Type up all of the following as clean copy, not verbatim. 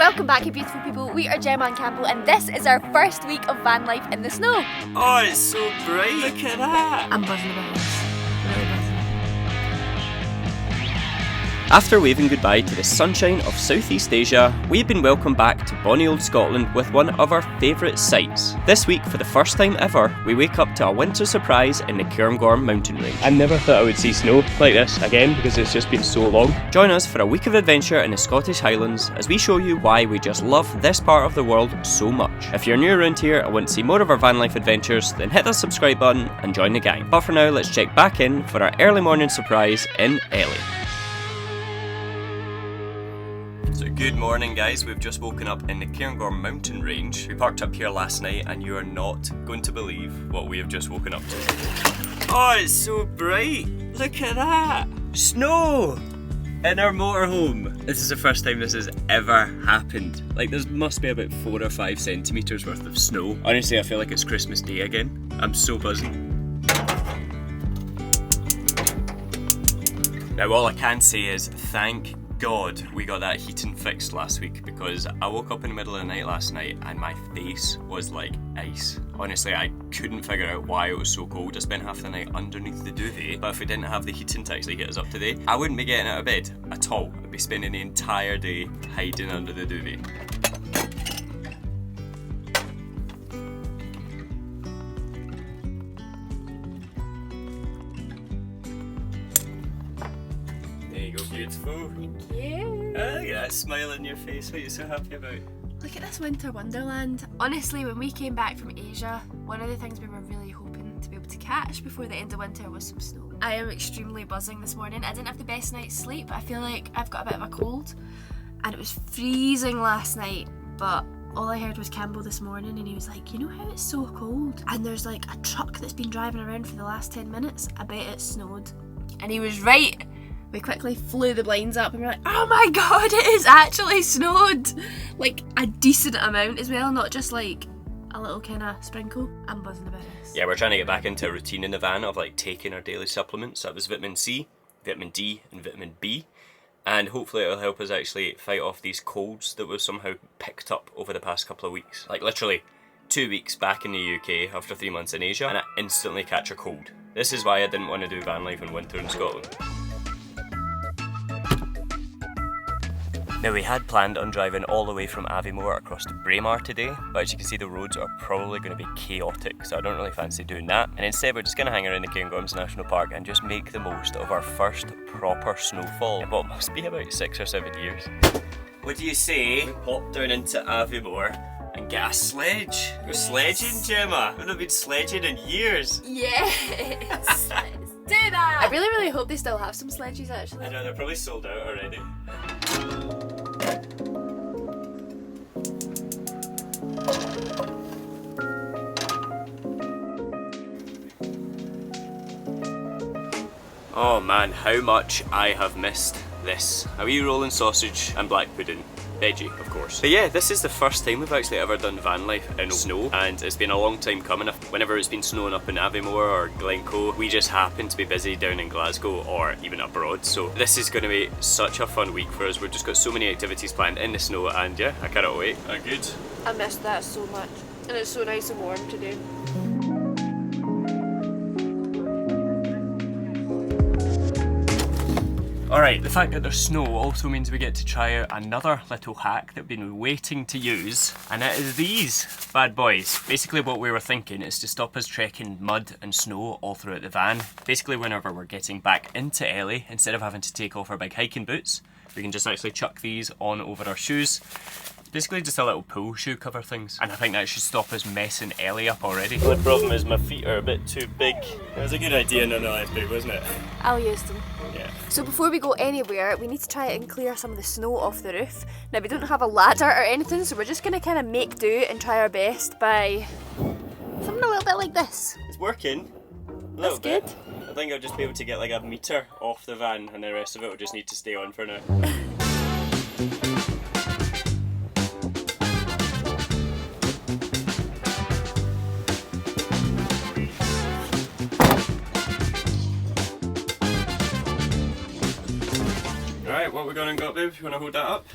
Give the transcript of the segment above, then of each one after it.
Welcome back, you beautiful people. We are Gemma and Campbell, and this is our first week of van life in the snow. Oh, it's so bright. Look at that. I'm buzzing about this. Really buzzing. After waving goodbye to the sunshine of Southeast Asia, we've been welcomed back to bonny old Scotland with one of our favourite sights. This week, for the first time ever, we wake up to a winter surprise in the Cairngorm Mountain range. I never thought I would see snow like this again because it's just been so long. Join us for a week of adventure in the Scottish Highlands as we show you why we just love this part of the world so much. If you're new around here and want to see more of our van life adventures, then hit the subscribe button and join the gang. But for now, let's check back in for our early morning surprise in Ellie. So good morning guys, we've just woken up in the Cairngorm Mountain range. We parked up here last night and you are not going to believe what we have just woken up to. Oh, it's so bright! Look at that! Snow! In our motorhome! This is the first time this has ever happened. Like there must be about 4 or 5 centimetres worth of snow. Honestly, I feel like it's Christmas Day again. I'm so buzzing. Now all I can say is thank God we got that heating fixed last week, because I woke up in the middle of the night last night and my face was like ice. Honestly, I couldn't figure out why it was so cold. I spent half the night underneath the duvet, but if we didn't have the heating to actually get us up today, I wouldn't be getting out of bed at all. I'd be spending the entire day hiding under the duvet. Beautiful. Thank you. Look at that smile on your face. What are you so happy about? Look at this winter wonderland. Honestly, when we came back from Asia, one of the things we were really hoping to be able to catch before the end of winter was some snow. I am extremely buzzing this morning. I didn't have the best night's sleep. I feel like I've got a bit of a cold, and it was freezing last night, but all I heard was Campbell this morning and he was like, you know how it's so cold? And there's like a truck that's been driving around for the last 10 minutes. I bet it snowed. And he was right. We quickly flew the blinds up and we're like, oh my god, it is actually snowed! Like a decent amount as well, not just like a little kind of sprinkle. I'm buzzing about this. Yeah, we're trying to get back into a routine in the van of like taking our daily supplements. That was vitamin C, vitamin D and vitamin B. And hopefully it'll help us actually fight off these colds that we've somehow picked up over the past couple of weeks. Like literally 2 weeks back in the UK after 3 months in Asia and I instantly catch a cold. This is why I didn't want to do van life in winter in Scotland. Now we had planned on driving all the way from Aviemore across to Braemar today, but as you can see the roads are probably going to be chaotic, so I don't really fancy doing that. And instead we're just going to hang around the Cairngorms National Park and just make the most of our first proper snowfall in what must be about 6 or 7 years. What do you say we pop down into Aviemore and get a sledge? We're sledging, Gemma! We haven't been sledging in years! Yes! Let's do that! I really hope they still have some sledges actually. I know, they're probably sold out already. Oh man, how much I have missed this. A wee rolling sausage and black pudding. Veggie, of course. But yeah, this is the first time we've actually ever done van life in snow, and it's been a long time coming. Whenever it's been snowing up in Aviemore or Glencoe, we just happen to be busy down in Glasgow or even abroad. So this is going to be such a fun week for us. We've just got so many activities planned in the snow, and yeah, I cannot wait. I'm good. I missed that so much, and it's so nice and warm today. Alright, the fact that there's snow also means we get to try out another little hack that we've been waiting to use, and it is these bad boys. Basically what we were thinking is to stop us trekking mud and snow all throughout the van. Basically whenever we're getting back into Ellie, instead of having to take off our big hiking boots, we can just actually chuck these on over our shoes. Basically just a little pull shoe cover things, and I think that should stop us messing Ellie up already. The only problem is my feet are a bit too big. It was a good idea nonetheless, babe, wasn't it? I'll use them. Yeah. So before we go anywhere, we need to try and clear some of the snow off the roof. Now we don't have a ladder or anything, so we're just going to kind of make do and try our best by something a little bit like this. It's working. That's good. I think I'll just be able to get like a metre off the van, and the rest of it will just need to stay on for now. Right, what we gonna got, babe? You wanna hold that up?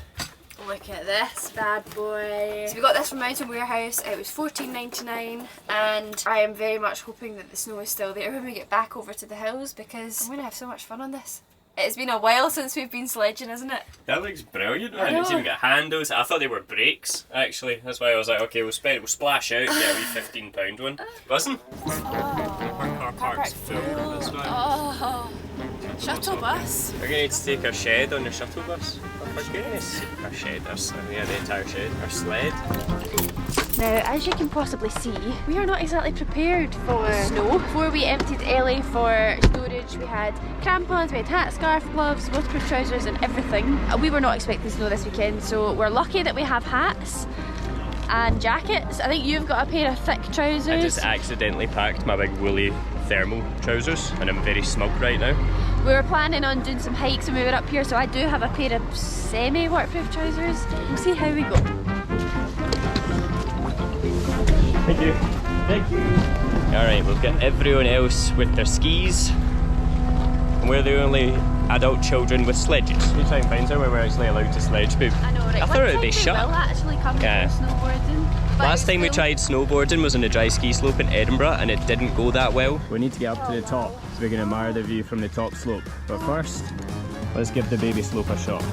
Look at this bad boy. So we got this from Mountain Warehouse. It was $14.99 and I am very much hoping that the snow is still there when we get back over to the hills because I'm going to have so much fun on this. It's been a while since we've been sledging, isn't it? That looks brilliant, man. It's even got handles. I thought they were brakes, actually. That's why I was like, okay, we'll splash out, get a wee £15 one. Buzzing? Our car park's full as well. Oh, shuttle bus. We're going to need to take our shed on the shuttle bus. Oh, for goodness sake. Our shed, the entire shed, our sled. Now, as you can possibly see, we are not exactly prepared for snow. Before we emptied Ellie for storage, we had crampons, we had hat, scarf, gloves, waterproof trousers and everything. We were not expecting snow this weekend, so we're lucky that we have hats and jackets. I think you've got a pair of thick trousers. I just accidentally packed my big woolly thermal trousers and I'm very smug right now. We were planning on doing some hikes when we were up here, so I do have a pair of semi-waterproof trousers. We'll see how we go. Thank you. Thank you. Alright, we've got everyone else with their skis. And we're the only adult children with sledges. We try and find somewhere we're actually allowed to sledge, babe. I know, right? I thought it would be shut. Will actually come to snowboarding. Last time we tried snowboarding was on a dry ski slope in Edinburgh and it didn't go that well. We need to get up to the top so we can admire the view from the top slope. But first, let's give the baby slope a shot.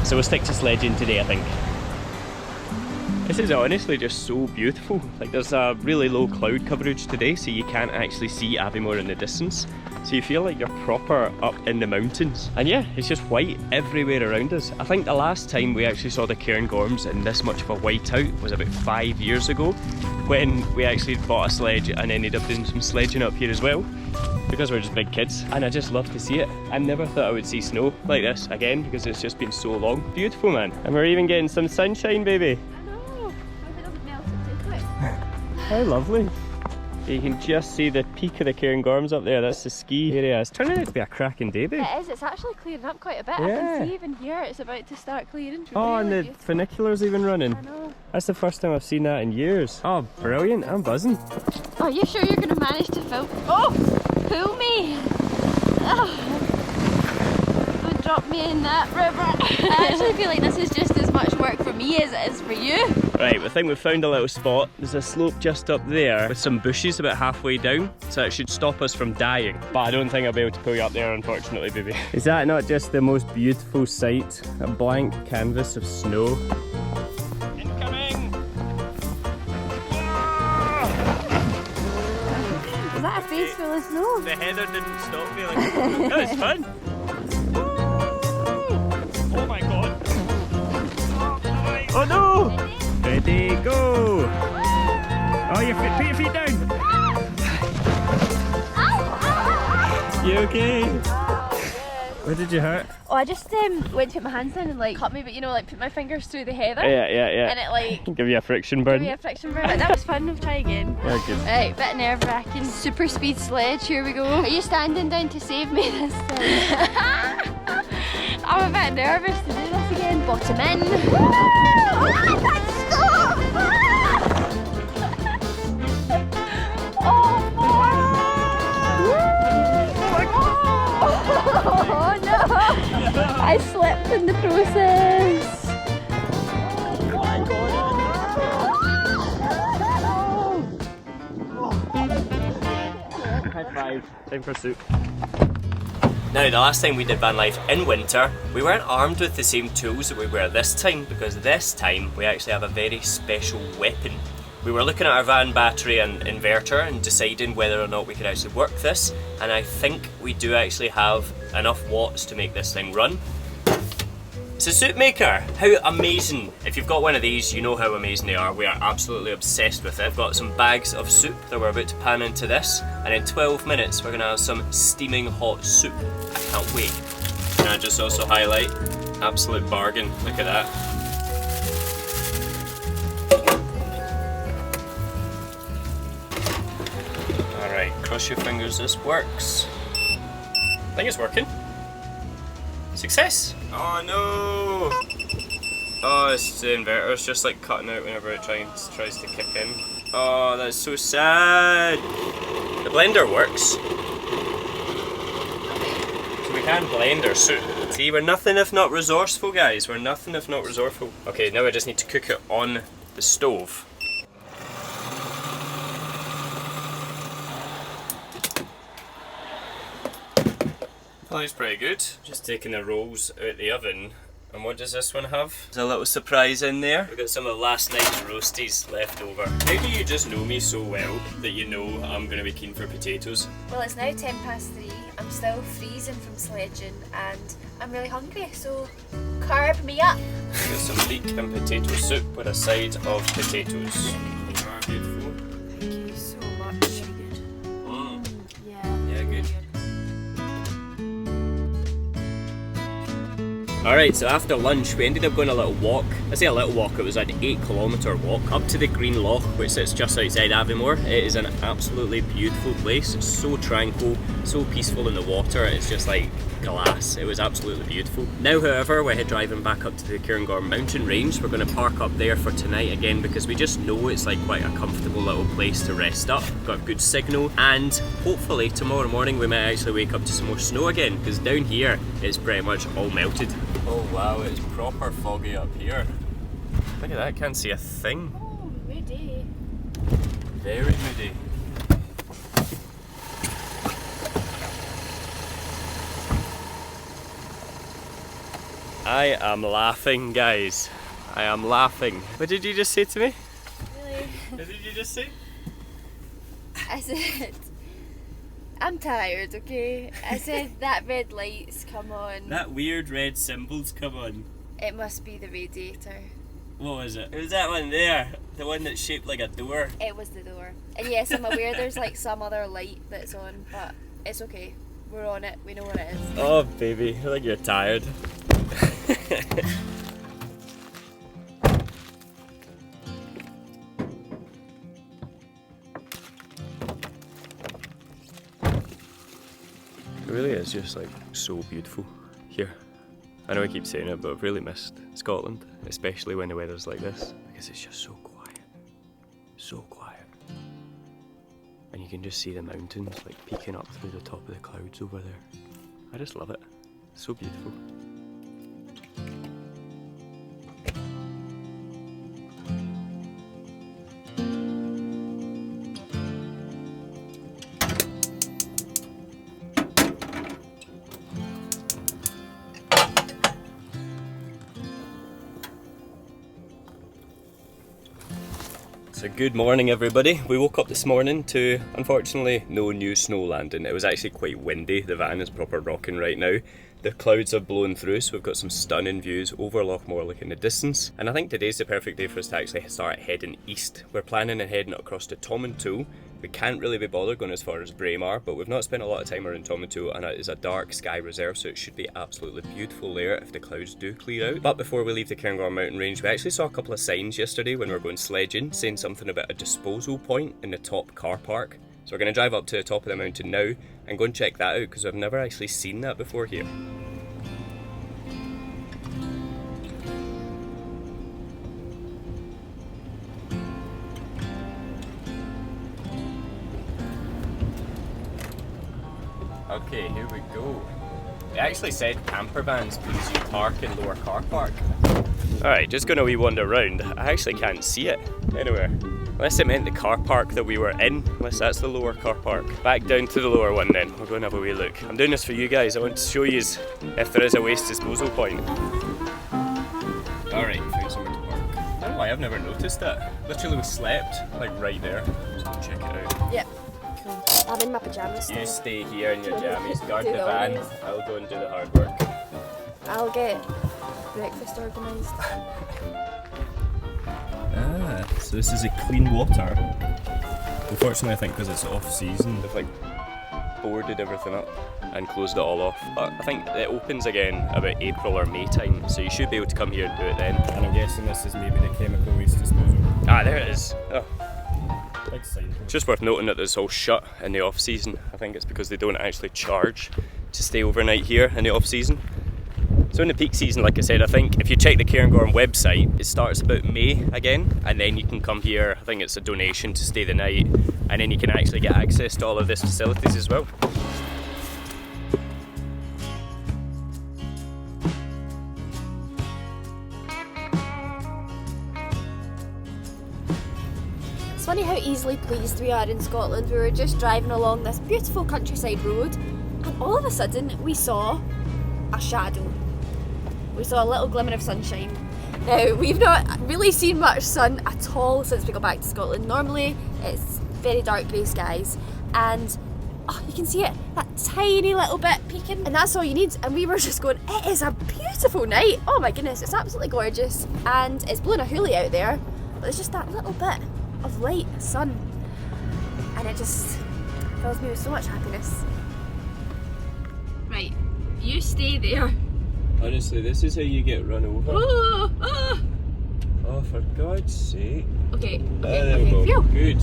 So we'll stick to sledging today, I think. This is honestly just so beautiful. Like there's a really low cloud coverage today, so you can't actually see Aviemore in the distance. So you feel like you're proper up in the mountains. And yeah, it's just white everywhere around us. I think the last time we actually saw the Cairngorms in this much of a whiteout was about 5 years ago, when we actually bought a sledge and ended up doing some sledging up here as well. Because we're just big kids, and I just love to see it. I never thought I would see snow like this again because it's just been so long. Beautiful, man. And we're even getting some sunshine, baby. I know. Hope it doesn't melt it too quick. How lovely. You can just see the peak of the Cairngorms up there. That's the ski area. It's turning out to be a cracking day, babe. It is. It's actually clearing up quite a bit. Yeah. I can see even here it's about to start clearing. It's Oh, really and the beautiful. funicular's even running. I know. That's the first time I've seen that in years. Oh, brilliant. I'm buzzing. Are you sure you're going to manage to film? Oh! Pull me! Oh. Don't drop me in that river. I actually feel like this is just as much work for me as it is for you. Right, I think we've found a little spot. There's a slope just up there with some bushes about halfway down, so it should stop us from dying. But I don't think I'll be able to pull you up there, unfortunately, baby. Is that not just the most beautiful sight? A blank canvas of snow. Incoming! Is that a face full of snow? The heather didn't stop feeling. That was fun. Oh my god. Oh no! Ready, go! Oh, your feet, put your feet down! You okay? Where did you hurt? Oh, I just went to put my hands down and like cut me, but you know, like put my fingers through the heather. Yeah. And it like Give you a friction burn. gave me a friction burn. But that was fun. We'll try again. Yeah, good. Right, bit nerve wracking. Super speed sledge. Here we go. Are you standing down to save me this time? I'm a bit nervous to do this again. Bottom in. I can't stop! Oh no! I slipped in the process. Oh my god! High five. Time for soup. Now, the last time we did Vanlife in winter, we weren't armed with the same tools that we were this time, because this time we actually have a very special weapon. We were looking at our van battery and inverter and deciding whether or not we could actually work this, and I think we do actually have enough watts to make this thing run. It's a soup maker! How amazing! If you've got one of these, you know how amazing they are. We are absolutely obsessed with it. I've got some bags of soup that we're about to pan into this, and in 12 minutes we're going to have some steaming hot soup. I can't wait. Can I just also highlight? Absolute bargain. Look at that. Alright, cross your fingers this works. I think it's working. Success! Oh no! Oh, it's the inverter's just like cutting out whenever it tries to kick in. Oh, that's so sad! The blender works. can blend our soup. See, we're nothing if not resourceful, guys. We're nothing if not resourceful. Okay, now I just need to cook it on the stove. That's pretty good. Just taking the rolls out the oven. And what does this one have? There's a little surprise in there. We've got some of last night's roasties left over. How do you just know me so well that you know I'm going to be keen for potatoes? Well, it's now 3:10. I'm still freezing from sledging and I'm really hungry, so carb me up. We've got some leek and potato soup with a side of potatoes. Beautiful. Thank you so much. Yeah, good. Alright, so after lunch we ended up going a little walk. I say a little walk, it was an 8-kilometre walk up to the Green Loch, which sits just outside Aviemore. It is an absolutely beautiful place. It's so tranquil, so peaceful in the water. It's just like glass. It was absolutely beautiful. Now, however, we're driving back up to the Cairngorm mountain range. We're going to park up there for tonight again because we just know it's like quite a comfortable little place to rest up. Got good signal, and hopefully tomorrow morning we might actually wake up to some more snow again, because down here it's pretty much all melted. Oh wow, it's proper foggy up here. Look at that, can't see a thing. Oh, moody. Very moody. I am laughing, guys. I am laughing. What did you just say to me? Really? What did you just say? I said, I'm tired, okay? I said that red light's come on. That weird red symbol's come on. It must be the radiator. What was it? It was that one there. The one that's shaped like a door. It was the door. And yes, I'm aware there's like some other light that's on, but it's okay. We're on it. We know what it is. Oh, baby. I think you're tired. It really is just like so beautiful here. I know I keep saying it, but I've really missed Scotland, especially when the weather's like this, because it's just so quiet. So quiet. And you can just see the mountains like peeking up through the top of the clouds over there. I just love it. It's so beautiful. So good morning everybody. We woke up this morning to, unfortunately, no new snow landing. It was actually quite windy. The van is proper rocking right now. The clouds have blown through, so we've got some stunning views over Loch Morlich in the distance. And I think today's the perfect day for us to actually start heading east. We're planning on heading across to Tomintoul. We can't really be bothered going as far as Braemar, but we've not spent a lot of time around Tomintoul, and it is a dark sky reserve, so it should be absolutely beautiful there if the clouds do clear out. But before we leave the Cairngorm mountain range, we actually saw a couple of signs yesterday when we were going sledging, saying something about a disposal point in the top car park. So we're going to drive up to the top of the mountain now and go and check that out, because I've never actually seen that before here. Okay, here we go. It actually said camper vans please you park in lower car park. Alright, just going a wee wander around. I actually can't see it anywhere. Unless it meant the car park that we were in, unless that's the lower car park. Back down to the lower one then, we'll go and have a wee look. I'm doing this for you guys, I want to show you if there is a waste disposal point. Alright, found somewhere to park. I don't know why I've never noticed that. Literally we slept, like right there. Just go check it out. Yep. Cool. I'm in my pyjamas. You stay here in your jammies, guard Do the the van, honors. I'll go and do the hard work. I'll get breakfast organised. Ah, so this is a clean water. Unfortunately, I think because it's off season, they've like boarded everything up and closed it all off. But I think it opens again about April or May time, so you should be able to come here and do it then. And I'm guessing this is maybe the chemical waste disposal. Ah, there it is. Oh. Big sign. It's just worth noting that it's all shut in the off season. I think it's because they don't actually charge to stay overnight here in the off season. So in the peak season, like I said, I think if you check the Cairngorm website, it starts about May again, and then you can come here. I think it's a donation to stay the night, and then you can actually get access to all of these facilities as well. funny how easily pleased we are in Scotland. We were just driving along this beautiful countryside road and all of a sudden we saw a shadow. We saw a little glimmer of sunshine. Now, we've not really seen much sun at all since we got back to Scotland. Normally it's very dark grey skies and oh, you can see it, that tiny little bit peeking, and that's all you need. And we were just going, it is a beautiful night. Oh my goodness, it's absolutely gorgeous. And it's blowing a hoolie out there, but there's just that little bit of light, sun, and it just fills me with so much happiness. Right, you stay there. Honestly, this is how you get run over. Oh, oh. Oh, for God's sake. Okay, There we go. Phew. Good.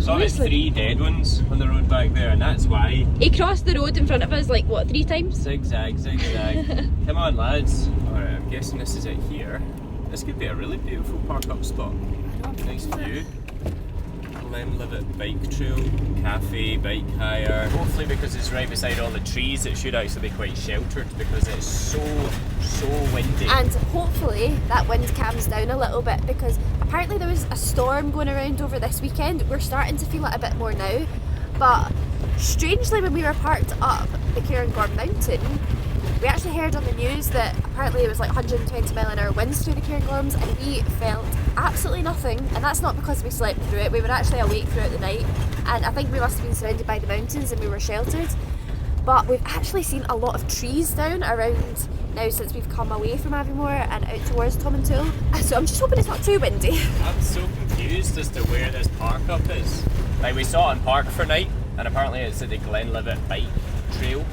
Saw there's 3 dead ones on the road back there, and that's why. He crossed the road in front of us like, what, 3 times? Zigzag, zigzag. Come on, lads. Alright, I'm guessing this is it here. This could be a really beautiful park-up spot. Nice view. Glenlivet bike trail, cafe, bike hire. Hopefully, because it's right beside all the trees, it should actually be quite sheltered because it's so windy. And hopefully that wind calms down a little bit, because apparently there was a storm going around over this weekend. We're starting to feel it a bit more now, but strangely when we were parked up the Cairngorm Mountain, we actually heard on the news that apparently it was like 120-mile-an-hour winds through the Cairngorms, and we felt absolutely nothing. And that's not because we slept through it. We were actually awake throughout the night, and I think we must have been surrounded by the mountains and we were sheltered. But we've actually seen a lot of trees down around now since we've come away from Aviemore and out towards Drumin. So I'm just hoping it's not too windy. I'm so confused as to where this park-up is. Like, we saw it on Park for night, and apparently it's at the Glenlivet bike trail.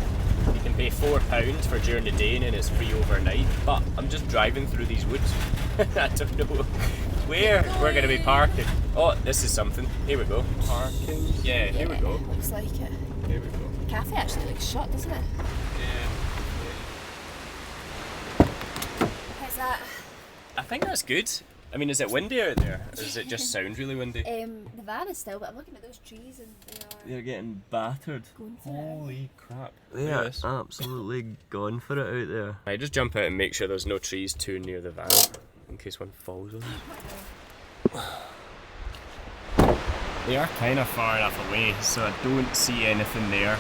You can pay £4 for during the day and then it's free overnight. But I'm just driving through these woods. I don't know where we're going to be parking. Oh, this is something. Here we go. Parking. Yeah, here we go. Looks like it. Here we go. The cafe actually looks shut, doesn't it? Yeah. How's that? I think that's good. I mean, is it windy out there? Or does it just sound really windy? The van is still, but I'm looking at those trees and They're getting battered. going for Holy crap. They are absolutely gone for it out there. I just jump out and make sure there's no trees too near the van in case one falls on it. They are kind of far enough away, so I don't see anything there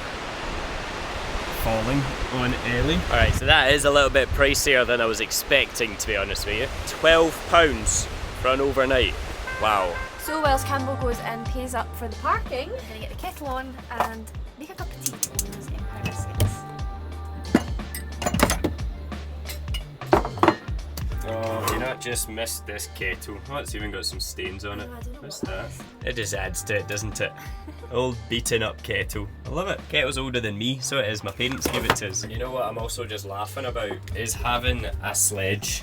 falling on Ellie. Alright, so that is a little bit pricier than I was expecting, to be honest with you. £12 for an overnight. Wow. So whilst Campbell goes and pays up for the parking, I'm going to get the kettle on and make a cup of tea. Those Empire biscuits. Oh, you not just missed this kettle. Oh, it's even got some stains on it. I don't know What's what that? It just adds to it, doesn't it? Old beaten up kettle. I love it. Kettle's older than me, so it is. My parents gave it to us. You know what I'm also just laughing about is having a sledge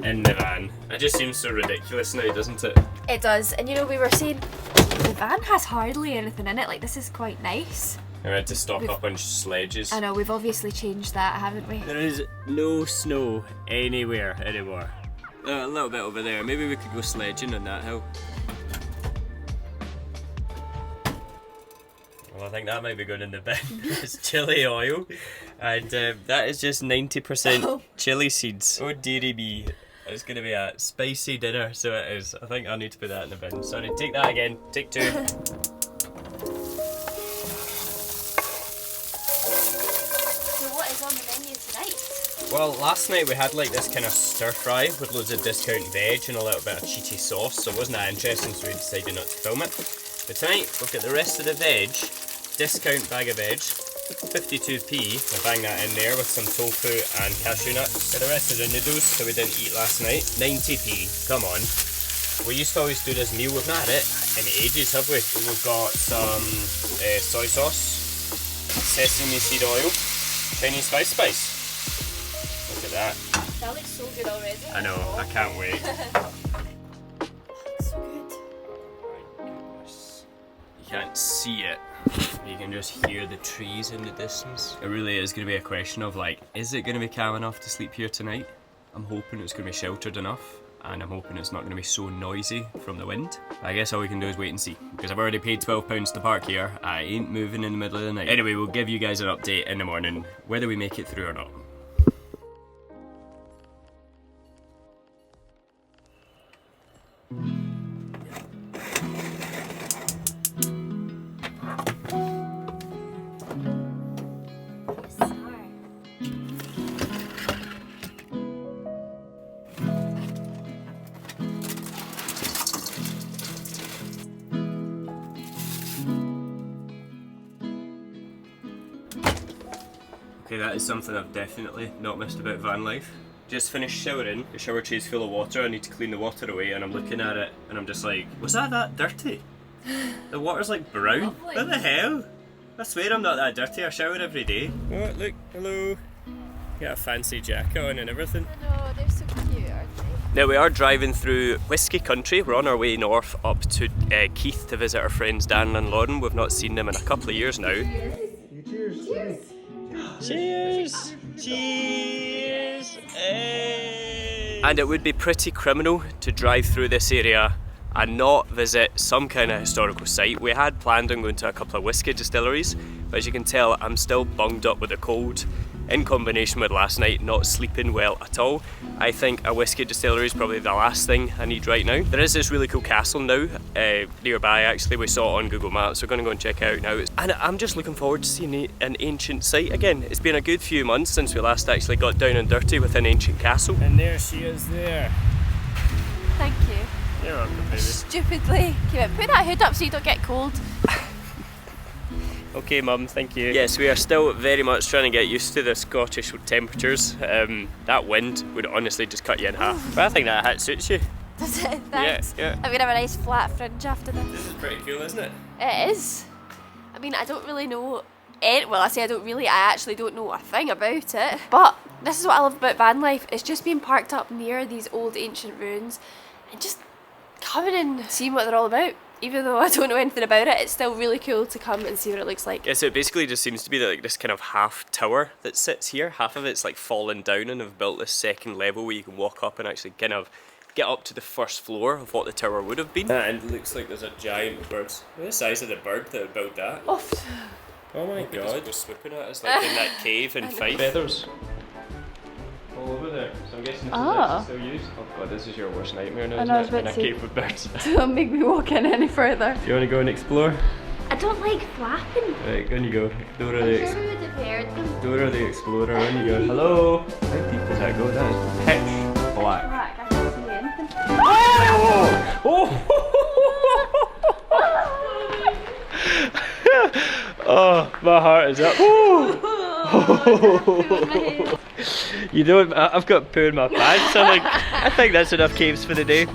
in the van. It just seems so ridiculous now, doesn't it? It does, and you know, we were saying the van has hardly anything in it. Like, this is quite nice. I had to stock up on sledges. I know, we've obviously changed that, haven't we? There is no snow anywhere anymore. A little bit over there. Maybe we could go sledging on that hill. Well, I think that might be going in the bin. It's chili oil, and that is just 90% chili seeds. Oh dearie me. It's going to be a spicy dinner, so it is. I think I need to put that in the bin. Sorry, take that again. Take 2. So what is on the menu tonight? Well, last night we had like this kind of stir fry with loads of discount veg and a little bit of cheaty sauce, so it wasn't that interesting, so we decided not to film it. But tonight we've got the rest of the veg, discount bag of veg, 52p. I'll bang that in there with some tofu and cashew nuts. Got the rest of the noodles that we didn't eat last night, 90p. Come on. We used to always do this meal. We've not had it in ages, have we? We've got some soy sauce, sesame seed oil, Chinese spice. Look at that. That looks so good already. I know, I can't wait. So good. You can't see it. You can just hear the trees in the distance. It really is going to be a question of like, is it going to be calm enough to sleep here tonight? I'm hoping it's going to be sheltered enough, and I'm hoping it's not going to be so noisy from the wind. I guess all we can do is wait and see, because I've already paid £12 to park here. I ain't moving in the middle of the night. Anyway, we'll give you guys an update in the morning, whether we make it through or not. Okay, that is something I've definitely not missed about van life. Just finished showering, the shower tray's full of water, I need to clean the water away, and I'm looking at it and I'm just like, was that dirty? The water's like brown. Lovely. What the hell? I swear I'm not that dirty, I shower every day. Oh, look, hello. Got a fancy jacket on and everything. I know, they're so cute, aren't they? Now we are driving through Whisky Country. We're on our way north up to Keith to visit our friends Dan and Lauren. We've not seen them in a couple of years now. Cheers. Cheers! Cheers! Hey. And it would be pretty criminal to drive through this area and not visit some kind of historical site. We had planned on going to a couple of whiskey distilleries, but as you can tell, I'm still bunged up with a cold, in combination with last night not sleeping well at all. I think a whiskey distillery is probably the last thing I need right now. There is this really cool castle now, nearby actually. We saw it on Google Maps, so we're going to go and check it out now. And I'm just looking forward to seeing an ancient site again. It's been a good few months since we last actually got down and dirty with an ancient castle. And there she is there. Thank you. You're welcome, baby. Stupidly. Put that hood up so you don't get cold. Okay, Mum, thank you. Yes, we are still very much trying to get used to the Scottish temperatures. That wind would honestly just cut you in half. But I think that hat suits you. Does it? Thanks. Yeah. I'm gonna have a nice flat fringe after this. This is pretty cool, isn't it? It is. I mean, I don't really know. Well, I say I don't really. I actually don't know a thing about it. But this is what I love about van life. It's just being parked up near these old ancient ruins and just coming and seeing what they're all about. Even though I don't know anything about it, it's still really cool to come and see what it looks like. Yeah, so it basically just seems to be like this kind of half tower that sits here. Half of it's like fallen down and have built this second level where you can walk up and actually kind of get up to the first floor of what the tower would have been. And it looks like there's a giant bird. What's the size of the bird that would build that? Off. Oh my god. Just swooping at us like in that cave in Fife. Feathers. All over there. So I'm guessing this is still used. Oh god, this is your worst nightmare now, isn't it? In a cave with birds. Don't make me walk in any further. Do you want to go and explore? I don't like flapping. Right, on you go. Dora I'm sure we would have heard them. Dora the Explorer, on you go. Hello! How deep does that go? That is pitch black. Black, I can't see anything. Oh! Oh, my heart is up. You know, I've got poo in my pants. I think that's enough caves for the day.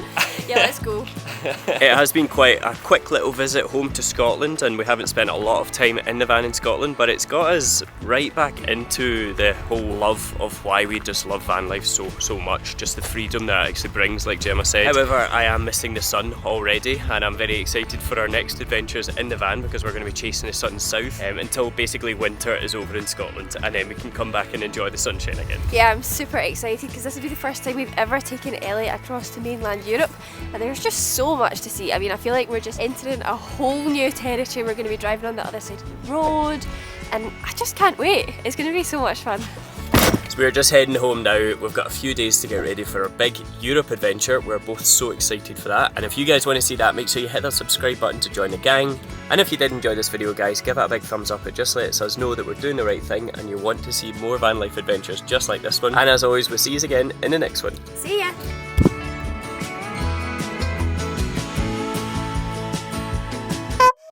Yeah, let's go. It has been quite a quick little visit home to Scotland, and we haven't spent a lot of time in the van in Scotland, but it's got us right back into the whole love of why we just love van life so much, just the freedom that it actually brings, like Gemma said. However, I am missing the sun already, and I'm very excited for our next adventures in the van because we're going to be chasing the sun south until basically winter is over in Scotland, and then we can come back and enjoy the sunshine again. Yeah, I'm super excited because this will be the first time we've ever taken Ellie across to mainland Europe, and there's just so much to see. I mean, I feel like we're just entering a whole new territory. We're going to be driving on the other side of the road, and I just can't wait. It's going to be so much fun. So we're just heading home now. We've got a few days to get ready for our big Europe adventure. We're both so excited for that. And if you guys want to see that, make sure you hit that subscribe button to join the gang. And if you did enjoy this video, guys, give it a big thumbs up. It just lets us know that we're doing the right thing and you want to see more van life adventures just like this one. And as always, we'll see you again in the next one. See ya!